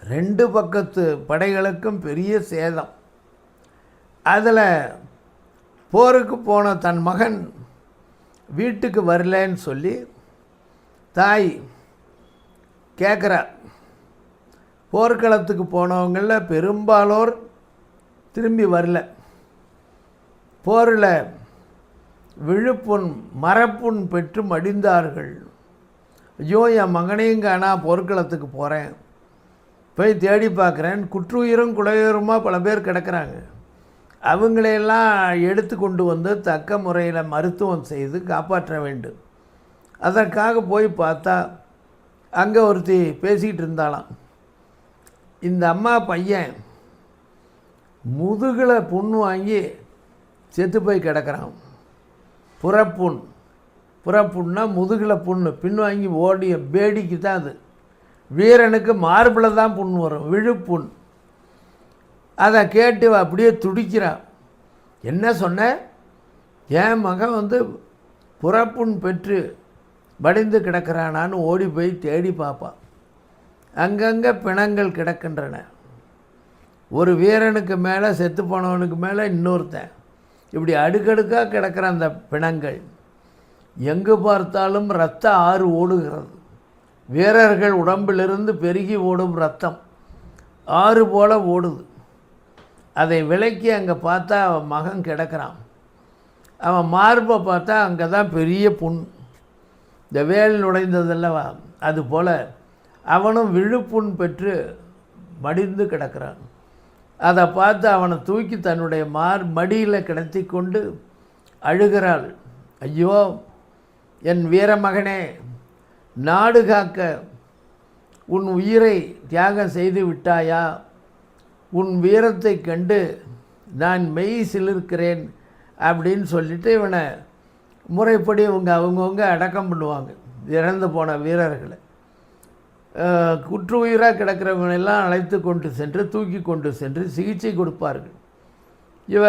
2 பக்கத்து படைகளுக்கும் பெரிய சேதம். அதில் போருக்கு போன தன் மகன் வீட்டுக்கு வரலன்னு சொல்லி தாய் கேட்குறா. போர்க்களத்துக்கு போனவங்களில் பெரும்பாலோர் திரும்பி வரல. போரில் விழுப்புண் மரப்புண் பெற்று மடிந்தார்கள். ஐயோ, என் மகனையும் காணா, போர்க்களத்துக்கு போகிறேன், போய் தேடி பார்க்குறேன், குற்றுயிரும் குலையுயிருமா பல பேர் கிடக்கிறாங்க. அவங்களையெல்லாம் எடுத்து கொண்டு வந்து தக்க முறையில் மருத்துவம் செய்து காப்பாற்ற வேண்டும். அதற்காக போய் பார்த்தா அங்கே ஒருத்தி பேசிக்கிட்டு இருந்தாலாம். இந்த அம்மா பையன் முதுகில் புண் வாங்கி செத்து போய் கிடக்கிறான். புறப்புண்ணா முதுகில் புண்ணு, பின்வாங்கி ஓடிய பேடிக்கு தான் அது. வீரனுக்கு மார்பில் தான் புண் வரும், விழுப்புண். அதை கேட்டு அப்படியே துடிக்கிறான். என்ன சொன்ன? என் மகன் புறப்புண் பெற்று வடிந்து கிடக்கிறானான்னு ஓடி போய் தேடி பார்ப்பான். அங்கங்கே பிணங்கள் கிடக்கின்றன. ஒரு வீரனுக்கு மேலே, செத்து போனவனுக்கு மேலே இன்னொருத்தன், இப்படி அடுக்கடுக்காக கிடக்கிற அந்த பிணங்கள். எங்கு பார்த்தாலும் இரத்த ஆறு ஓடுகிறது. வீரர்கள் உடம்பிலிருந்து பெருகி ஓடும் இரத்தம் ஆறு போல் ஓடுது. அதை விலக்கி அங்கே பார்த்தா அவன் மகன் கிடக்கிறான். அவன் மார்பை பார்த்தா அங்கே தான் பெரிய புண், இந்த வேல் நுழைந்ததல்லவா, அதுபோல் அவனும் விழுப்புண் பெற்று மடிந்து கிடக்கிறான். அதை பார்த்து அவனை தூக்கி தன்னுடைய மடியில் கிடத்தி கொண்டு அழுகிறாள். ஐயோ, என் வீரமகனே, நாடு காக்க உன் உயிரை தியாகம் செய்து விட்டாயா? உன் வீரத்தை கண்டு நான் மெய் சிலிர்க்கிறேன் அப்படின்னு சொல்லிட்டு இவனை முறைப்படி அவங்கவுங்க அடக்கம் பண்ணுவாங்க, இறந்து போன வீரர்களை. குற்றுயிராக கிடக்கிறவங்களெல்லாம் அழைத்து கொண்டு சென்று தூக்கி கொண்டு சென்று சிகிச்சை கொடுப்பார்கள். இவ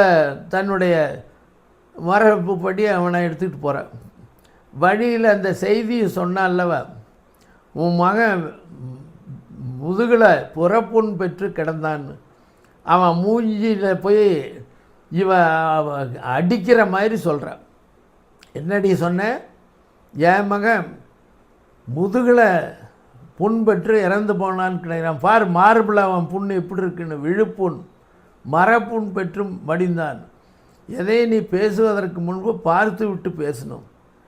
தன்னுடைய மரபுப்படி அவனை எடுத்துக்கிட்டு போகிறான். வழியில் அந்த செய்தியை சொன்னால்லவ, உன் மகன் முதுகில் புறப்புண் பெற்று கிடந்தான்னு. அவன் மூஞ்சியில் போய் அடிக்கிற மாதிரி சொல்கிறான். என்னடி சொன்ன? என் மகன் முதுகில் புண் பெற்று இறந்து போனான்னு கிடைக்கிறான். பார், மார்பில் அவன் புண் எப்படி இருக்குன்னு, விழுப்புண் மரப்புண் பெற்றும் மடிந்தான். எதை நீ பேசுவதற்கு முன்பு பார்த்து விட்டு பேசணும்.